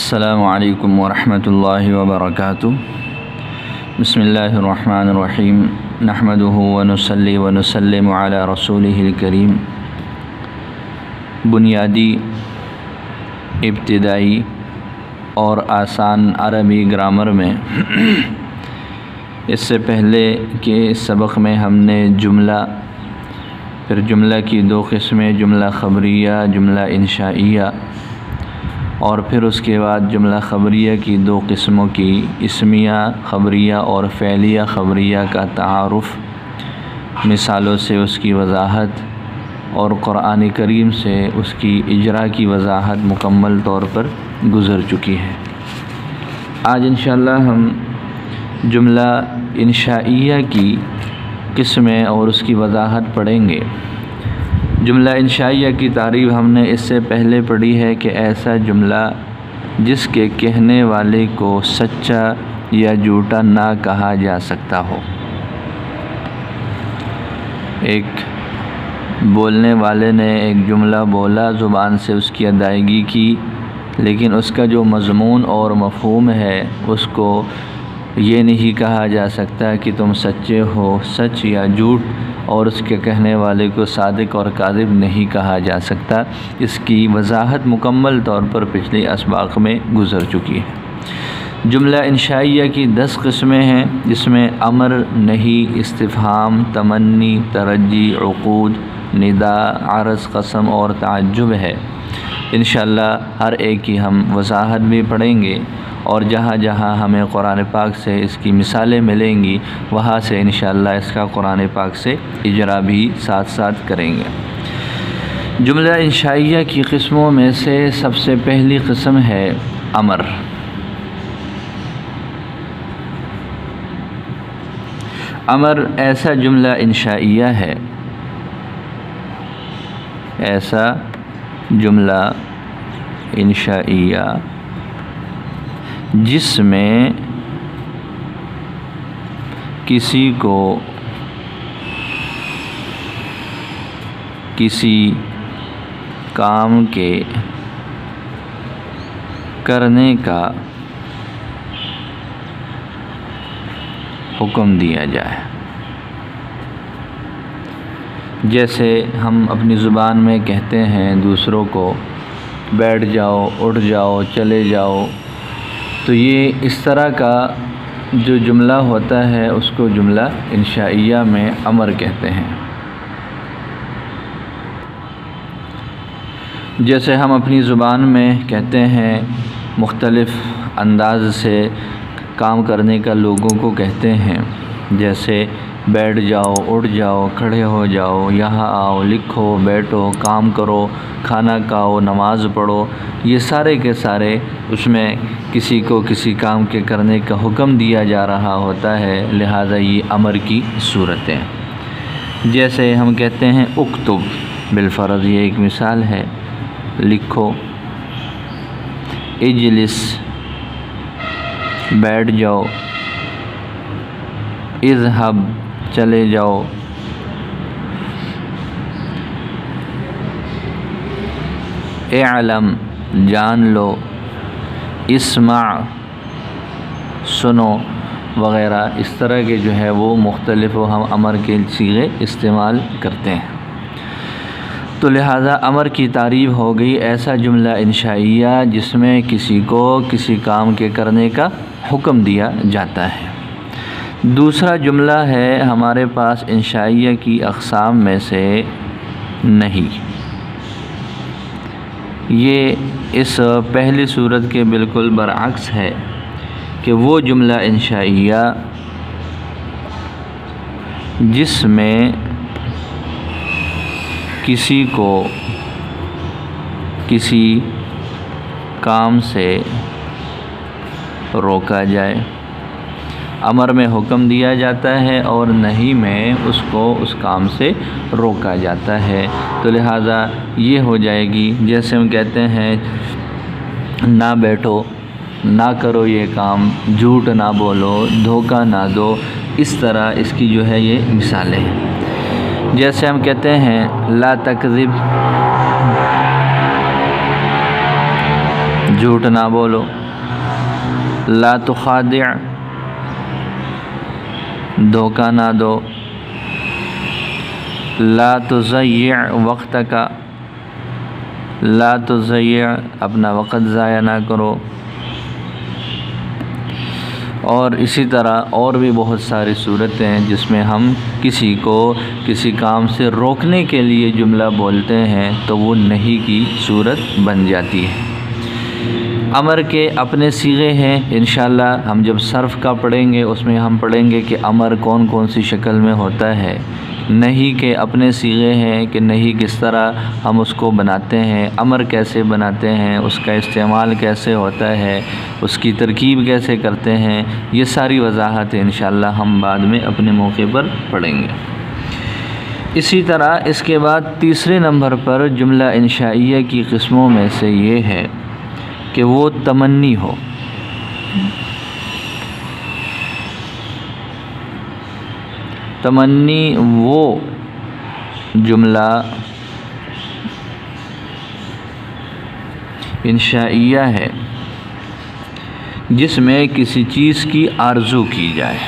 السلام علیکم ورحمۃ اللہ وبرکاتہ۔ بسم اللہ الرحمن الرحیم، نحمدہ ونصلی ونسلم علی رسولہ الکریم۔ بنیادی، ابتدائی اور آسان عربی گرامر میں اس سے پہلے کے سبق میں ہم نے جملہ، پھر جملہ کی دو قسمیں، جملہ خبریہ، جملہ انشائیہ، اور پھر اس کے بعد جملہ خبریہ کی دو قسموں کی اسمیہ خبریہ اور فعلیہ خبریہ کا تعارف، مثالوں سے اس کی وضاحت اور قرآن کریم سے اس کی اجرا کی وضاحت مکمل طور پر گزر چکی ہے۔ آج انشاءاللہ ہم جملہ انشائیہ کی قسمیں اور اس کی وضاحت پڑھیں گے۔ جملہ انشائیہ کی تعریف ہم نے اس سے پہلے پڑھی ہے کہ ایسا جملہ جس کے کہنے والے کو سچا یا جھوٹا نہ کہا جا سکتا ہو۔ ایک بولنے والے نے ایک جملہ بولا، زبان سے اس کی ادائیگی کی، لیکن اس کا جو مضمون اور مفہوم ہے اس کو یہ نہیں کہا جا سکتا کہ تم سچے ہو، سچ یا جھوٹ، اور اس کے کہنے والے کو صادق اور کاذب نہیں کہا جا سکتا۔ اس کی وضاحت مکمل طور پر پچھلے اسباق میں گزر چکی ہے۔ جملہ انشائیہ کی 10 قسمیں ہیں، جس میں امر، نہی، استفہام، تمنی، ترجی، عقود، ندا، عرض، قسم اور تعجب ہے۔ انشاءاللہ ہر ایک کی ہم وضاحت بھی پڑھیں گے، اور جہاں جہاں ہمیں قرآن پاک سے اس کی مثالیں ملیں گی وہاں سے انشاءاللہ اس کا قرآن پاک سے اجرا بھی ساتھ ساتھ کریں گے۔ جملہ انشائیہ کی قسموں میں سے سب سے پہلی قسم ہے امر۔ امر ایسا جملہ انشائیہ ہے، ایسا جملہ انشائیہ جس میں کسی کو کسی کام کے کرنے کا حکم دیا جائے۔ جیسے ہم اپنی زبان میں کہتے ہیں دوسروں کو بیٹھ جاؤ، اٹھ جاؤ، چلے جاؤ، تو یہ اس طرح کا جو جملہ ہوتا ہے اس کو جملہ انشائیہ میں امر کہتے ہیں۔ جیسے ہم اپنی زبان میں کہتے ہیں، مختلف انداز سے کام کرنے کا لوگوں کو کہتے ہیں، جیسے بیٹھ جاؤ، اٹھ جاؤ، کھڑے ہو جاؤ، یہاں آؤ، لکھو، بیٹھو، کام کرو، کھانا کھاؤ، نماز پڑھو، یہ سارے کے سارے اس میں کسی کو کسی کام کے کرنے کا حکم دیا جا رہا ہوتا ہے، لہذا یہ امر کی صورتیں۔ جیسے ہم کہتے ہیں اکتب، بالفرض یہ ایک مثال ہے، لکھو، اجلس، بیٹھ جاؤ، اذهب، چلے جاؤ، اعلم، جان لو، اسمع، سنو، وغیرہ اس طرح کے جو ہے وہ مختلف ہم امر کے صیغے استعمال کرتے ہیں۔ تو لہٰذا امر کی تعریف ہو گئی ایسا جملہ انشائیہ جس میں کسی کو کسی کام کے کرنے کا حکم دیا جاتا ہے۔ دوسرا جملہ ہے ہمارے پاس انشائیہ کی اقسام میں سے نہیں۔ یہ اس پہلی صورت کے بالکل برعکس ہے کہ وہ جملہ انشائیہ جس میں کسی کو کسی کام سے روکا جائے، امر میں حکم دیا جاتا ہے اور نہیں میں اس کو اس کام سے روکا جاتا ہے، تو لہٰذا یہ ہو جائے گی۔ جیسے ہم کہتے ہیں نہ بیٹھو، نہ کرو یہ کام، جھوٹ نہ بولو، دھوکہ نہ دو، اس طرح اس کی جو ہے یہ مثالیں ہیں۔ جیسے ہم کہتے ہیں لا تکذب، جھوٹ نہ بولو، لا تخادع دھوکہ نہ دو، لا تضیع وقتک، لا تضیع اپنا وقت ضائع نہ کرو، اور اسی طرح اور بھی بہت ساری صورتیں ہیں جس میں ہم کسی کو کسی کام سے روکنے کے لیے جملہ بولتے ہیں تو وہ نہیں کی صورت بن جاتی ہے۔ امر کے اپنے صیغے ہیں، انشاءاللہ ہم جب صرف کا پڑھیں گے اس میں ہم پڑھیں گے کہ امر کون کون سی شکل میں ہوتا ہے۔ نہیں کے اپنے صیغے ہیں کہ نہیں کس طرح ہم اس کو بناتے ہیں، امر کیسے بناتے ہیں، اس کا استعمال کیسے ہوتا ہے، اس کی ترکیب کیسے کرتے ہیں، یہ ساری وضاحتیں انشاءاللہ ہم بعد میں اپنے موقع پر پڑھیں گے۔ اسی طرح اس کے بعد تیسرے نمبر پر جملہ انشائیہ کی قسموں میں سے یہ ہے کہ وہ تمنی ہو۔ تمنی وہ جملہ انشائیہ ہے جس میں کسی چیز کی آرزو کی جائے۔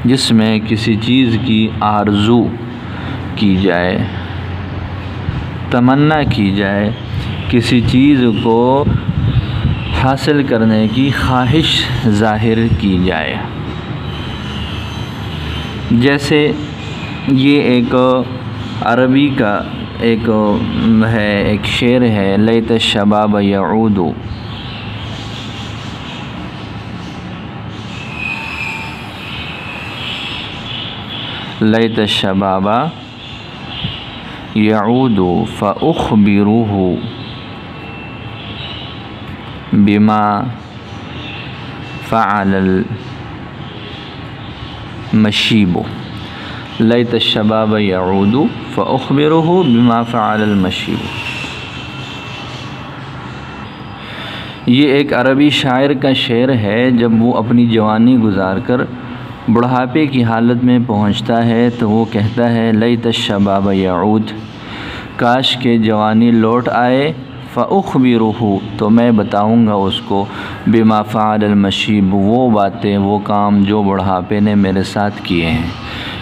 جس میں کسی چیز کی آرزو کی جائے، تمنا کی جائے، کسی چیز کو حاصل کرنے کی خواہش ظاہر کی جائے۔ جیسے یہ ایک عربی کا ایک شعر ہے، لیت الشباب یعود، لیت الشباب یعود فأخبرہ بما فعل المشیب، لیت الشباب یعود فأخبرہ بما فعل المشیب۔ یہ ایک عربی شاعر کا شعر ہے، جب وہ اپنی جوانی گزار کر بڑھاپے کی حالت میں پہنچتا ہے تو وہ کہتا ہے لیت الشباب یعود، کاش کہ جوانی لوٹ آئے، فأخبرہ تو میں بتاؤں گا اس کو، بما فعل المشیب وہ باتیں وہ کام جو بڑھاپے نے میرے ساتھ کیے ہیں،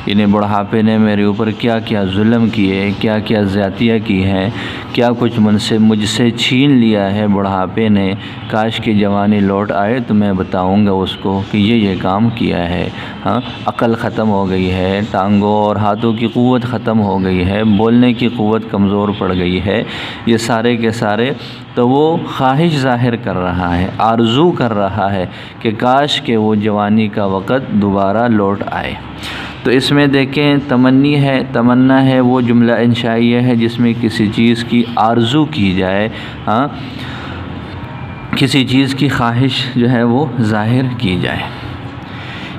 یعنی بڑھاپے نے میرے اوپر کیا کیا ظلم کیے، کیا کیا زیادتیاں کی ہیں، کیا کچھ مجھ سے چھین لیا ہے بڑھاپے نے، کاش کہ جوانی لوٹ آئے تو میں بتاؤں گا اس کو کہ یہ کام کیا ہے۔ ہاں، عقل ختم ہو گئی ہے، ٹانگوں اور ہاتھوں کی قوت ختم ہو گئی ہے، بولنے کی قوت کمزور پڑ گئی ہے، یہ سارے کے سارے تو وہ خواہش ظاہر کر رہا ہے، آرزو کر رہا ہے کہ کاش کہ وہ جوانی کا وقت دوبارہ لوٹ آئے۔ تو اس میں دیکھیں تمنی ہے، تمنا ہے وہ جملہ انشائیہ ہے جس میں کسی چیز کی آرزو کی جائے، ہاں، کسی چیز کی خواہش جو ہے وہ ظاہر کی جائے۔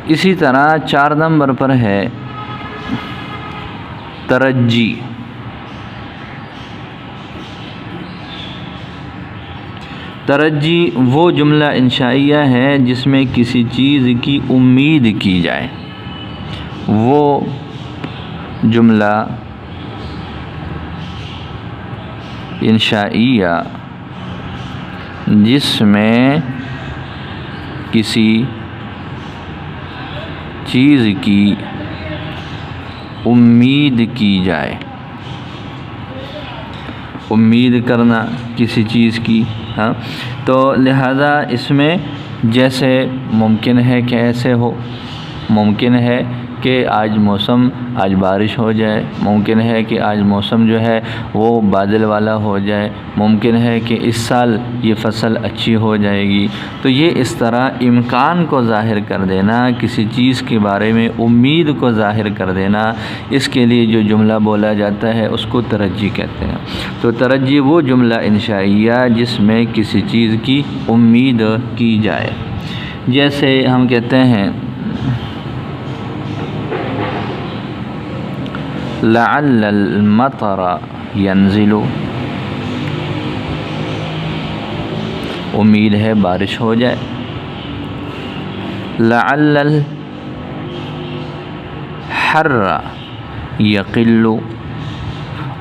اسی طرح 4 نمبر پر ہے ترجی۔ ترجی وہ جملہ انشائیہ ہے جس میں کسی چیز کی امید کی جائے، وہ جملہ انشائیہ جس میں کسی چیز کی امید کی جائے، امید کرنا کسی چیز کی، ہاں، تو لہذا اس میں جیسے ممکن ہے کہ ایسے ہو، ممکن ہے کہ آج بارش ہو جائے، ممکن ہے کہ آج موسم جو ہے وہ بادل والا ہو جائے، ممکن ہے کہ اس سال یہ فصل اچھی ہو جائے گی۔ تو یہ اس طرح امکان کو ظاہر کر دینا، کسی چیز کے بارے میں امید کو ظاہر کر دینا، اس کے لیے جو جملہ بولا جاتا ہے اس کو ترجی کہتے ہیں۔ تو ترجی وہ جملہ انشائیہ جس میں کسی چیز کی امید کی جائے، جیسے ہم کہتے ہیں لعل المطر ينزل، امید ہے بارش ہو جائے۔ لعل الحر یقل،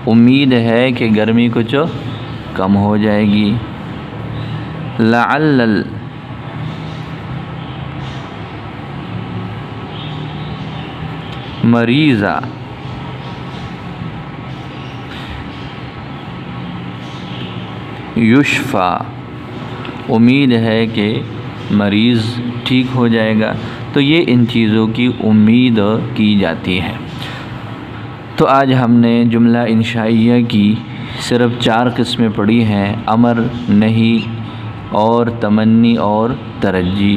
امید ہے کہ گرمی کچھ کم ہو جائے گی. لعل المریض یشفی، امید ہے کہ مریض ٹھیک ہو جائے گا. تو یہ ان چیزوں کی امید کی جاتی ہے. تو آج ہم نے جملہ انشائیہ کی صرف 4 قسمیں پڑھی ہیں: امر، نہی اور تمنی اور ترجی.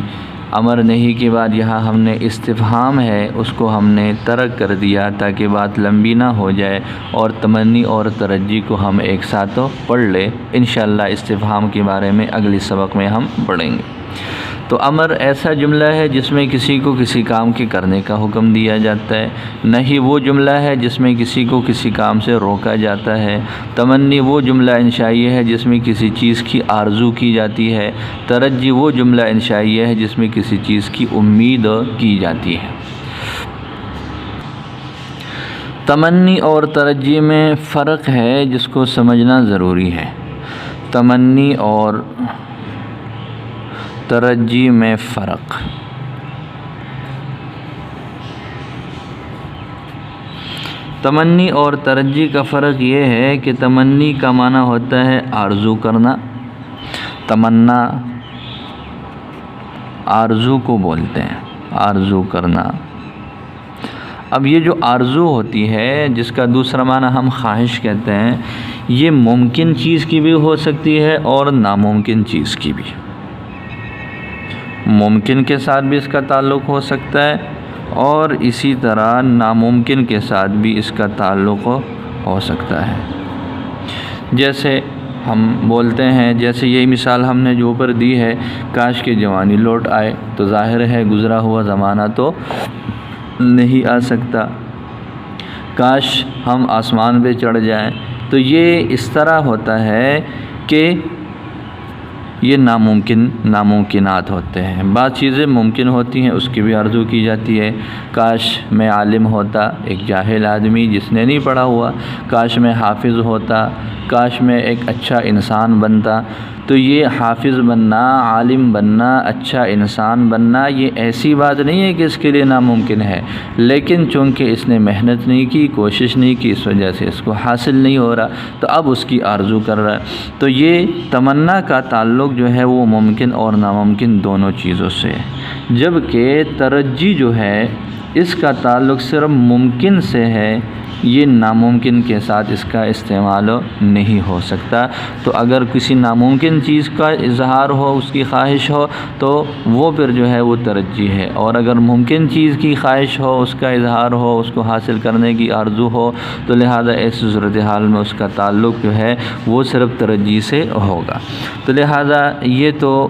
امر نہی کے بعد یہاں ہم نے استفہام ہے اس کو ہم نے ترک کر دیا تاکہ بات لمبی نہ ہو جائے، اور تمنی اور ترجی کو ہم ایک ساتھ پڑھ لیں. انشاءاللہ استفہام کے بارے میں اگلی سبق میں ہم پڑھیں گے. تو امر ایسا جملہ ہے جس میں کسی کو کسی کام کے کرنے کا حکم دیا جاتا ہے. نہی وہ جملہ ہے جس میں کسی کو کسی کام سے روکا جاتا ہے. تمنی وہ جملہ انشائیہ ہے جس میں کسی چیز کی آرزو کی جاتی ہے. ترجی وہ جملہ انشائیہ ہے جس میں کسی چیز کی امید کی جاتی ہے. تمنی اور ترجی میں فرق ہے جس کو سمجھنا ضروری ہے. تمنی اور ترجی میں فرق. تمنی اور ترجی کا فرق یہ ہے کہ تمنی کا معنی ہوتا ہے آرزو کرنا. تمنا آرزو کو بولتے ہیں، آرزو کرنا. اب یہ جو آرزو ہوتی ہے جس کا دوسرا معنی ہم خواہش کہتے ہیں، یہ ممکن چیز کی بھی ہو سکتی ہے اور ناممکن چیز کی بھی. ممکن کے ساتھ بھی اس کا تعلق ہو سکتا ہے اور اسی طرح ناممکن کے ساتھ بھی اس کا تعلق ہو سکتا ہے. جیسے ہم بولتے ہیں، جیسے یہی مثال ہم نے جو اوپر دی ہے، کاش کہ جوانی لوٹ آئے، تو ظاہر ہے گزرا ہوا زمانہ تو نہیں آ سکتا. کاش ہم آسمان پہ چڑھ جائیں، تو یہ اس طرح ہوتا ہے کہ یہ ناممکنات ہوتے ہیں. بعض چیزیں ممکن ہوتی ہیں، اس کی بھی آرزو کی جاتی ہے. کاش میں عالم ہوتا، ایک جاہل آدمی جس نے نہیں پڑھا ہوا. کاش میں حافظ ہوتا، کاش میں ایک اچھا انسان بنتا. تو یہ حافظ بننا، عالم بننا، اچھا انسان بننا، یہ ایسی بات نہیں ہے کہ اس کے لیے ناممکن ہے، لیکن چونکہ اس نے محنت نہیں کی، کوشش نہیں کی، اس وجہ سے اس کو حاصل نہیں ہو رہا، تو اب اس کی آرزو کر رہا ہے. تو یہ تمنا کا تعلق جو ہے وہ ممکن اور ناممکن دونوں چیزوں سے ہے، جبکہ ترجی جو ہے اس کا تعلق صرف ممکن سے ہے، یہ ناممکن کے ساتھ اس کا استعمال نہیں ہو سکتا. تو اگر کسی ناممکن چیز کا اظہار ہو، اس کی خواہش ہو، تو وہ پھر جو ہے وہ ترجی ہے. اور اگر ممکن چیز کی خواہش ہو، اس کا اظہار ہو، اس کو حاصل کرنے کی آرزو ہو، تو لہذا ایسی صورتحال میں اس کا تعلق جو ہے وہ صرف ترجی سے ہوگا. تو لہذا یہ تو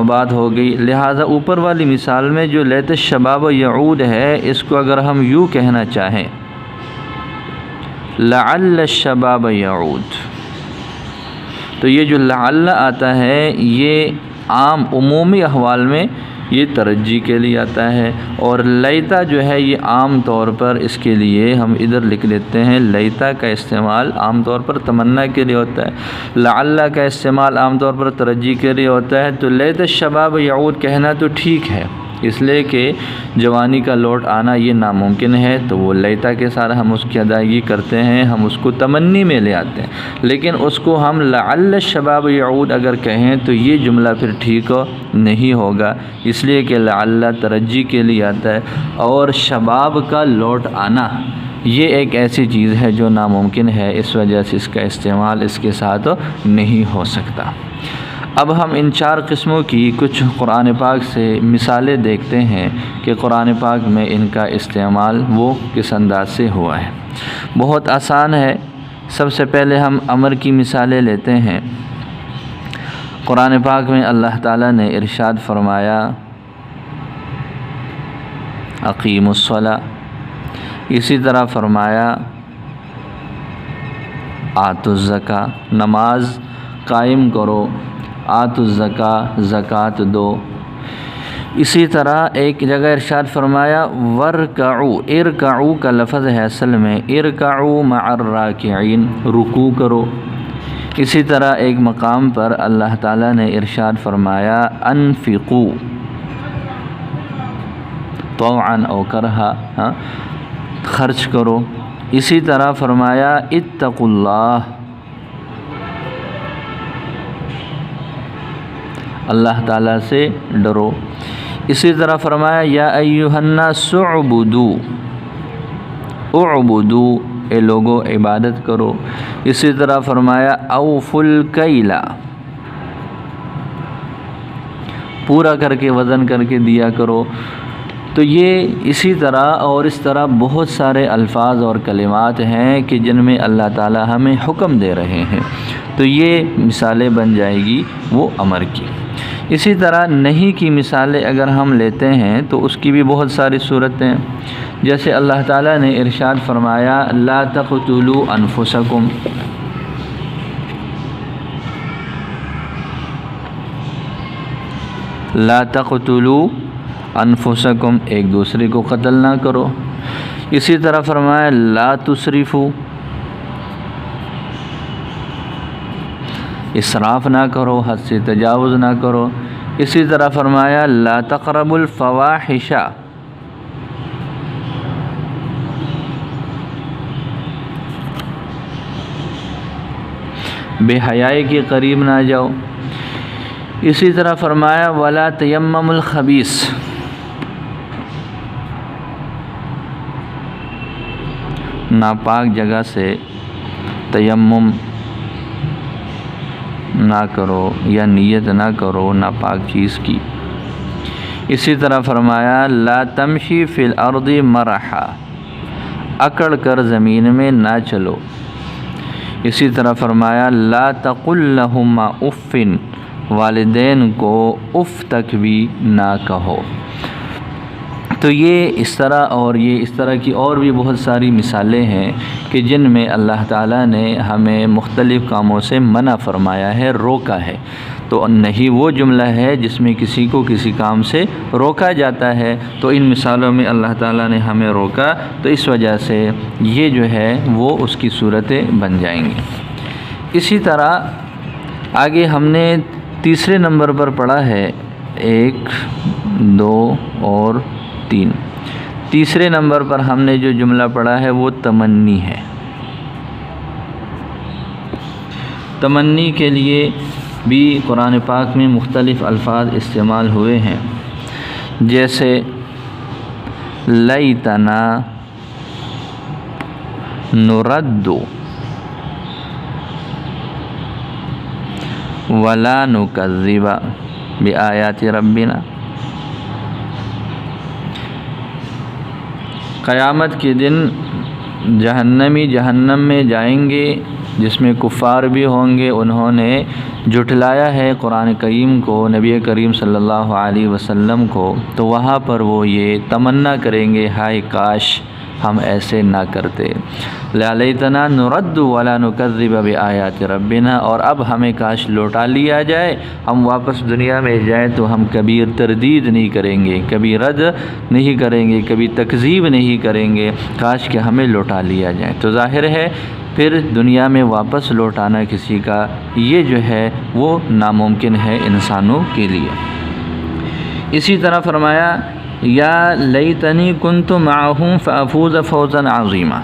بات ہو گئی. لہذا اوپر والی مثال میں جو لیت الشباب یعود ہے، اس کو اگر ہم یوں کہنا چاہیں، لعل الشباب یعود، تو یہ جو لعل آتا ہے یہ عام عمومی احوال میں یہ ترجی کے لیے آتا ہے، اور لیتا جو ہے یہ عام طور پر اس کے لیے ہم ادھر لکھ لیتے ہیں. لیتا کا استعمال عام طور پر تمنا کے لیے ہوتا ہے، لعل کا استعمال عام طور پر ترجی کے لیے ہوتا ہے. تو لیت الشباب یعود کہنا تو ٹھیک ہے، اس لیے کہ جوانی کا لوٹ آنا یہ ناممکن ہے، تو وہ لیتا کے ساتھ ہم اس کی ادائیگی کرتے ہیں، ہم اس کو تمنی میں لے آتے ہیں. لیکن اس کو ہم لعل الشباب یعود اگر کہیں تو یہ جملہ پھر ٹھیک نہیں ہوگا، اس لیے کہ لعل ترجی کے لیے آتا ہے، اور شباب کا لوٹ آنا یہ ایک ایسی چیز ہے جو ناممکن ہے، اس وجہ سے اس کا استعمال اس کے ساتھ نہیں ہو سکتا. اب ہم ان 4 قسموں کی کچھ قرآن پاک سے مثالیں دیکھتے ہیں کہ قرآن پاک میں ان کا استعمال وہ کس انداز سے ہوا ہے. بہت آسان ہے. سب سے پہلے ہم امر کی مثالیں لیتے ہیں. قرآن پاک میں اللہ تعالیٰ نے ارشاد فرمایا اقیموا الصلاۃ، اسی طرح فرمایا آتوا الزکاۃ، نماز قائم کرو، آتوا الزکاۃ، زکوٰۃ دو. اسی طرح ایک جگہ ارشاد فرمایا ورکعوا، ارکعوا کا لفظ ہے اصل میں ارکعوا مع الراکعین، رکوع کرو۔ اسی طرح ایک مقام پر اللہ تعالیٰ نے ارشاد فرمایا انفقوا طوعا او کرہا، خرچ کرو۔ اسی طرح فرمایا اتقوا اللہ، اللہ تعالیٰ سے ڈرو۔ اسی طرح فرمایا یا ایھا الناس اعبدوا، اعبدوا اے لوگو عبادت کرو۔ اسی طرح فرمایا اوفوا الکیل، پورا کر کے وزن کر کے دیا کرو۔ تو یہ اسی طرح اور اس طرح بہت سارے الفاظ اور کلمات ہیں کہ جن میں اللہ تعالیٰ ہمیں حکم دے رہے ہیں، تو یہ مثالیں بن جائے گی وہ امر کی۔ اسی طرح نہیں کی مثالیں اگر ہم لیتے ہیں تو اس کی بھی بہت ساری صورتیں، جیسے اللہ تعالیٰ نے ارشاد فرمایا لا تقتلوا انفسکم، لا تقتلوا انفسکم، ایک دوسرے کو قتل نہ کرو۔ اسی طرح فرمایا لا تسرفوا، اسراف نہ کرو، حد سے تجاوز نہ کرو۔ اسی طرح فرمایا لا تقربوا الفواحش، بے حیائی کے قریب نہ جاؤ۔ اسی طرح فرمایا ولا تیمموا الخبیث، ناپاک جگہ سے تیمم نہ کرو یا نیت نہ کرو ناپاک چیز کی۔ اسی طرح فرمایا لا تمشی فی الارض مرحا، اکڑ کر زمین میں نہ چلو۔ اسی طرح فرمایا لا تقل لہما اف، والدین کو اف تک بھی نہ کہو۔ تو یہ اس طرح کی اور بھی بہت ساری مثالیں ہیں کہ جن میں اللہ تعالیٰ نے ہمیں مختلف کاموں سے منع فرمایا ہے، روکا ہے۔ تو نہیں وہ جملہ ہے جس میں کسی کو کسی کام سے روکا جاتا ہے، تو ان مثالوں میں اللہ تعالیٰ نے ہمیں روکا، تو اس وجہ سے یہ جو ہے وہ اس کی صورتیں بن جائیں گی۔ اسی طرح آگے ہم نے تیسرے نمبر پر پڑھا ہے 1، 2 اور 3۔ تیسرے نمبر پر ہم نے جو جملہ پڑھا ہے وہ تمنی ہے۔ تمنی کے لیے بھی قرآن پاک میں مختلف الفاظ استعمال ہوئے ہیں، جیسے لیتنا نرد ولا نکذب بآیات ربنا۔ قیامت کے دن جہنمی جہنم میں جائیں گے، جس میں کفار بھی ہوں گے، انہوں نے جھٹلایا ہے قرآن کریم کو، نبی کریم صلی اللہ علیہ وسلم کو، تو وہاں پر وہ یہ تمنا کریں گے ہائے کاش ہم ایسے نہ کرتے، لا لیتنا نرد ولا نکذب بآیات ربنا، اور اب ہمیں کاش لوٹا لیا جائے، ہم واپس دنیا میں جائیں تو ہم کبھی تردید نہیں کریں گے، کبھی رد نہیں کریں گے، کبھی تکذیب نہیں کریں گے، کاش کہ ہمیں لوٹا لیا جائے۔ تو ظاہر ہے پھر دنیا میں واپس لوٹانا کسی کا یہ جو ہے وہ ناممکن ہے انسانوں کے لیے۔ اسی طرح فرمایا یا لیتنی کنت معہم فافوز فوزا عظیما،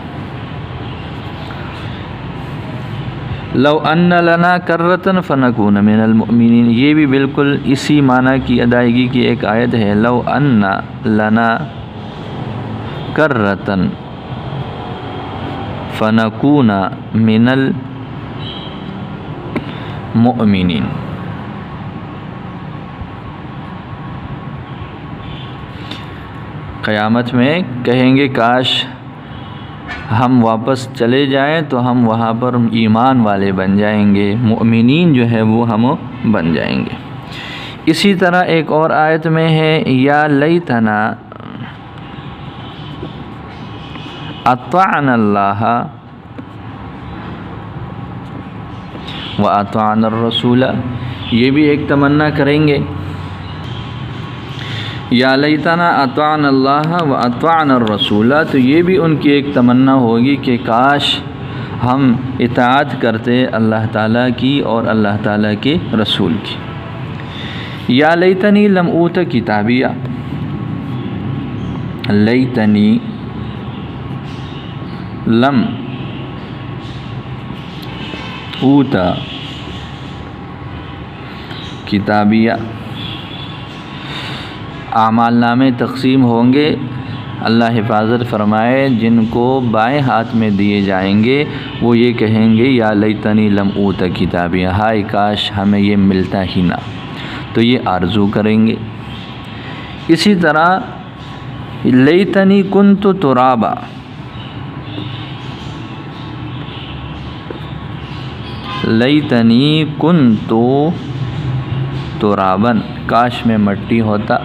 لو ان لنا کرۃ فنکون من المؤمنین، یہ بھی بالکل اسی معنی کی ادائیگی کی ایک آیت ہے، لو ان لنا کرۃ فنکون من المؤمنین۔ قیامت میں کہیں گے کاش ہم واپس چلے جائیں تو ہم وہاں پر ایمان والے بن جائیں گے، مؤمنین جو ہے وہ ہم بن جائیں گے۔ اسی طرح ایک اور آیت میں ہے یا لیتنا اطعنا اللہ واطعنا الرسول، یہ بھی ایک تمنا کریں گے۔ یا لیتنا اطعنا اللہ و اطعنا الرسول، تو یہ بھی ان کی ایک تمنا ہوگی کہ کاش ہم اطاعت کرتے اللہ تعالیٰ کی اور اللہ تعالیٰ کے رسول کی۔ یا لیتنی لم اوت کتابیہ، لیتنی لم اوت کتابیہ، اعمال نامے تقسیم ہوں گے، اللہ حفاظت فرمائے، جن کو بائیں ہاتھ میں دیے جائیں گے وہ یہ کہیں گے یا لیتنی لم اوت کتابیہ، ہائے کاش ہمیں یہ ملتا ہی نہ، تو یہ آرزو کریں گے۔ اسی طرح لیتنی کنت ترابا، لیتنی کنت ترابا، کاش میں مٹی ہوتا،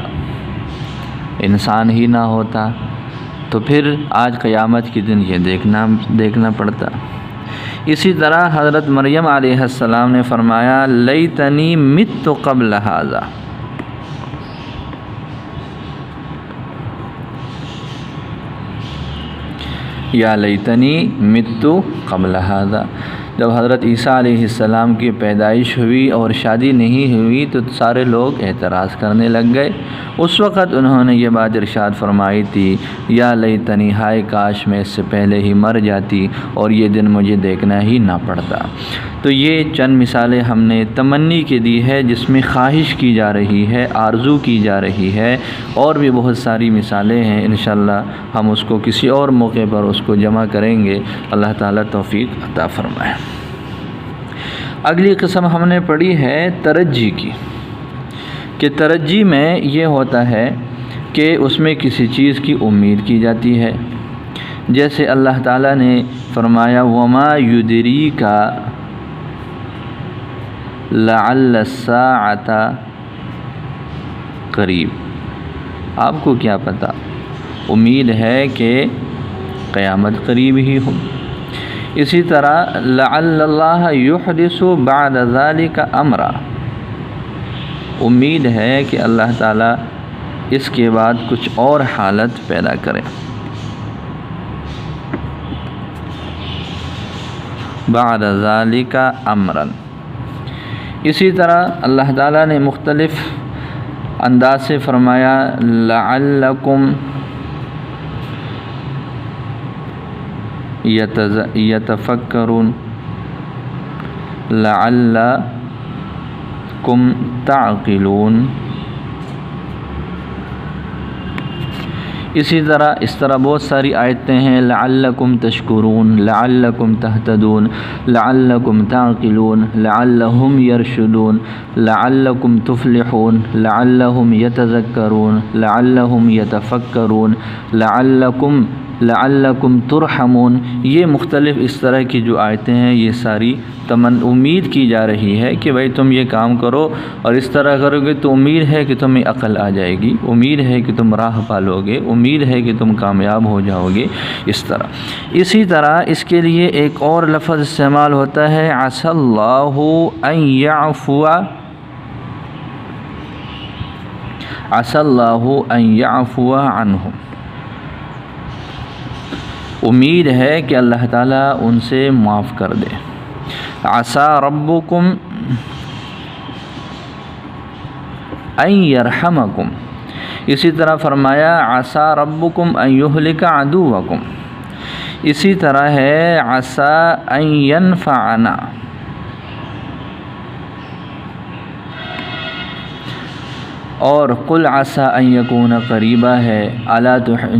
انسان ہی نہ ہوتا، تو پھر آج قیامت کے دن یہ دیکھنا پڑتا۔ اسی طرح حضرت مریم علیہ السلام نے فرمایا لیتنی مت قبل ھذا، یا لیتنی مت قبل ھذا۔ جب حضرت عیسیٰ علیہ السلام کی پیدائش ہوئی اور شادی نہیں ہوئی تو سارے لوگ اعتراض کرنے لگ گئے۔ اس وقت انہوں نے یہ بات ارشاد فرمائی تھی یا لیتنی، ہائے کاش میں اس سے پہلے ہی مر جاتی اور یہ دن مجھے دیکھنا ہی نہ پڑتا۔ تو یہ چند مثالیں ہم نے تمنی کی دی ہے جس میں خواہش کی جا رہی ہے، آرزو کی جا رہی ہے، اور بھی بہت ساری مثالیں ہیں، انشاءاللہ ہم اس کو کسی اور موقع پر اس کو جمع کریں گے۔ اللہ تعالیٰ توفیق عطا فرمائے۔ اگلی قسم ہم نے پڑھی ہے ترجی کی، کہ ترجی میں یہ ہوتا ہے کہ اس میں کسی چیز کی امید کی جاتی ہے، جیسے اللہ تعالیٰ نے فرمایا وما یدریک لعل الساعۃ قریب، آپ کو کیا پتہ، امید ہے کہ قیامت قریب ہی ہو۔ اسی طرح لعل اللہ یحدث بعد ذلک امرا، امید ہے کہ اللہ تعالیٰ اس کے بعد کچھ اور حالت پیدا کرے۔ بعد ذلک امرا، اسی طرح اللہ تعالیٰ نے مختلف انداز سے فرمایا لعلکم یتفکرون، لعلکم تعقلون۔ اسی طرح بہت ساری آیتیں ہیں، لعلکم تشکرون، لعلکم تہتدون، لعلکم تعقلون، لعلہم یرشدون، لعلکم تفلحون، لعلہم یتذکرون، لعلہم یتفکرون، لعلکم ترحمون۔ یہ مختلف اس طرح کی جو آیتیں ہیں یہ ساری امید کی جا رہی ہے کہ بھائی تم یہ کام کرو اور اس طرح کرو گے تو امید ہے کہ تمہیں عقل آ جائے گی، امید ہے کہ تم راہ پالو گے، امید ہے کہ تم کامیاب ہو جاؤ گے، اس طرح۔ اسی طرح اس کے لیے ایک اور لفظ استعمال ہوتا ہے عسى اللہ ان یعفو، عسى اللہ ان یعفو عنہم، امید ہے کہ اللہ تعالیٰ ان سے معاف کر دے۔ عسى ربکم ان یرحمکم، اسی طرح فرمایا عسى ربکم ان یہلک عدوکم، اسی طرح ہے عسى ان ینفعنا، اور قل عسى ان یکون قریبا ہے الا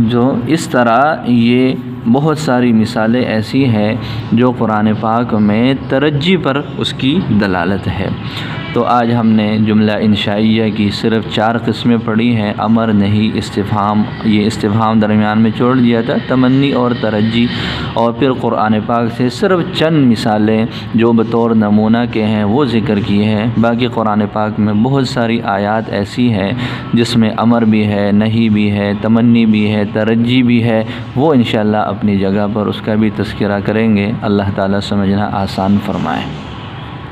جو اس طرح یہ بہت ساری مثالیں ایسی ہیں جو قرآن پاک میں ترجی پر اس کی دلالت ہے۔ تو آج ہم نے جملہ انشائیہ کی صرف 4 قسمیں پڑھی ہیں، امر، نہیں، استفہام، یہ استفہام درمیان میں چھوڑ دیا تھا، تمنی اور ترجی، اور پھر قرآن پاک سے صرف چند مثالیں جو بطور نمونہ کے ہیں وہ ذکر کی ہیں۔ باقی قرآن پاک میں بہت ساری آیات ایسی ہیں جس میں امر بھی ہے، نہیں بھی ہے، تمنی بھی ہے، ترجی بھی ہے، وہ انشاءاللہ اپنی جگہ پر اس کا بھی تذکرہ کریں گے۔ اللہ تعالیٰ سمجھنا آسان فرمائے۔